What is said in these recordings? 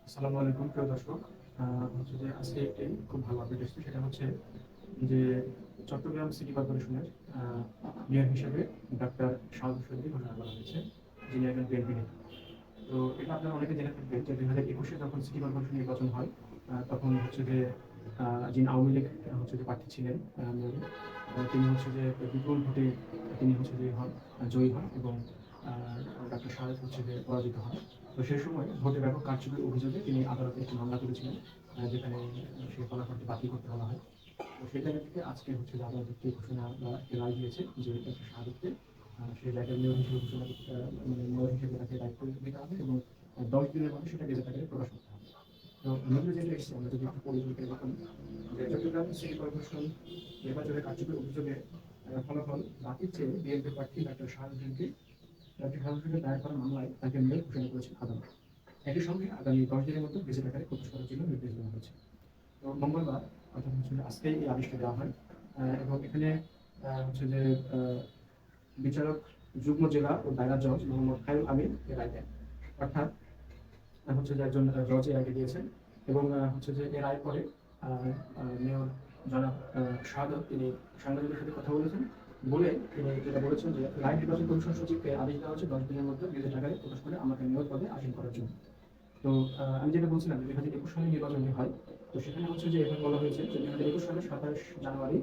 আসসালামু আলাইকুম প্রিয় দর্শক। হচ্ছে যে আজকে একটি খুব ভালো আপডেট এসেছে, সেটা হচ্ছে যে চট্টগ্রাম সিটি কর্পোরেশনের মেয়র হিসেবে ডাক্তার শাহাদ হোসেনকে ঘোষণা করা হয়েছে, যিনি একজন বিএনপি নেতা। তো এটা আপনারা অনেকে জেনে থাকবেন যে 2021-এ যখন সিটি কর্পোরেশন নির্বাচন হয়, তখন হচ্ছে যে যিনি আওয়ামী লীগ হচ্ছে যে প্রার্থী ছিলেন, মেয়র, তিনি হচ্ছে যে বিপুল ভোটে তিনি হচ্ছে যে হন, জয়ী হন এবং ডক্টর শাহেদ হচ্ছে যে পরাজিত হন। তো সেই সময় ভোটে ব্যাপক কারচুপির অভিযোগে তিনি আদালতে একটি মামলা করেছিলেন, যেখানে সেই ফলাফলটি বাতিল করতে বলা হয়। তো সেই জায়গা থেকে আজকে হচ্ছে যে আদালত একটি ঘোষণা বা একটি রায় দিয়েছে যে ডক্টর শাহাদকে সেই জায়গায় মেয়র হিসেবে ঘোষণা মানে মেয়র হিসেবে তাকে দায়িত্ব দিতে হবে এবং 10 দিনের মধ্যে সেটা গেজেট আকারে প্রকাশ করতে হবে। তো নিউজে যেটা এসেছে আমরা যদি একটু পরিবর্তন দেখুন যে চট্টগ্রাম সিটি কর্পোরেশন নির্বাচনের কার্যকরী অভিযোগে ফলাফল বাতিল চেয়ে বিএনপি প্রার্থী ডক্টর শাহাবুদ্দিনকে দায়ের করা মামলায় তাকে মেয়র ঘোষণা করেছেন আদালত। একই সঙ্গে আগামী 10 দিনের মধ্যে গেজেট আকারে প্রকাশ করার জন্য নির্দেশ দেওয়া হয়েছে। তো মঙ্গলবার অর্থাৎ হচ্ছে আজকে এই আদেশটা দেওয়া হয়, এবং এখানে হচ্ছে যে আহ, বিচারক যুগ্ম জেলা ও দায়রা জজ মোহাম্মদ খায়রুল আমিন এর রায় দেন। অর্থাৎ হচ্ছে যে একজন জজ এর আগে দিয়েছেন এবং হচ্ছে যে এর আয় পরে মেয়র জনাব শাহাদত তিনি সাংবাদিকদের সাথে কথা বলেছেন, বলে তিনি যেটা বলেছেন যে রায় নির্বাচন কমিশন সচিবকে আদেশ দেওয়া হচ্ছে 10 দিনের মধ্যে গেজেট আকারে প্রকাশ করে আমাকে মেয়র পদে আসীন করার জন্য। তো আমি যেটা বলছিলাম যে 2021 সালে নির্বাচন হয়, তো সেখানে হচ্ছে যে এখানে বলা হয়েছে যে 2021 সালে 27 জানুয়ারি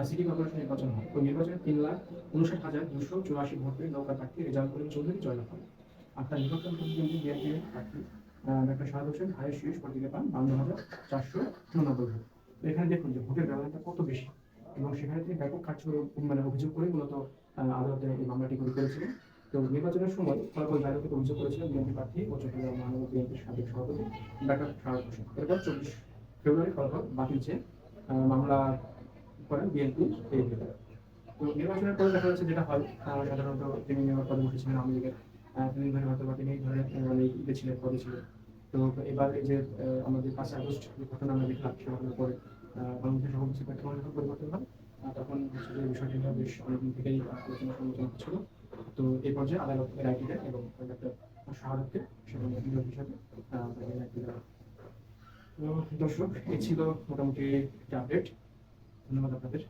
সিটি কর্পোরেশন নির্বাচন হয়। ওই নির্বাচনে 3,59,284 ভোট পেয়ে নৌকা প্রার্থী রেজাউল করিম চৌধুরী জয়লাভ করেন। আর তার নির্বাচন প্রতিদ্বন্দ্বী বিএনপি প্রার্থী ডক্টর শাহাদ হোসেন হায়ের শীর্ষ পর্যায়ে পান 52,489 ভোট। তো এখানে দেখুন যে ভোটের ব্যবধানটা কত বেশি, এবং সেখানে তিনি ব্যাপক কার্যকর মানে অভিযোগ করে মূলত আদালতে এই মামলাটি করেছিলেন। তো নির্বাচনের সময় ফলাফল জারি থেকে অভিযোগ করেছিলেন বিএনপি প্রার্থী ও চট্টগ্রাম মহানগর বিএনপির সাবেক সভাপতি ডক্টর শাহাদ হোসেন। এরপর 24 ফেব্রুয়ারি ফলাফল বাতিল চেয়ে মামলা করেন বিএনপি এই নেতা। তো নির্বাচনের পরে দেখা যাচ্ছে যেটা হয়, সাধারণত তিনি মেয়র পদে বসেছিলেন আওয়ামী লীগের, তিনি ধরে হয়তো বা তিনি এই ধরনের মানে ইয়ে ছিলেন, পদে ছিলেন। তো এবার এই যে আমাদের 5ই আগস্ট যে ঘটনা আমরা দেখলাম, সে ঘটনার পরে গণতন্ত্রের সভাপতি প্রেক্ষাপট যখন পরিবর্তন হয়, তখন হচ্ছে যে বিষয়টি নিয়ে বেশ অনেকদিন থেকেই আলোচনা সমালোচনা হচ্ছিল। তো এই পর্যায়ে আদালত রায়টি দেন এবং ডক্টর শাহাদতকে সেখানে বিরোধ হিসাবে তাকে রায়টি দেওয়া হয়। তো দর্শক, এই ছিল মোটামুটি একটা আপডেট। ধন্যবাদ আপনাদের।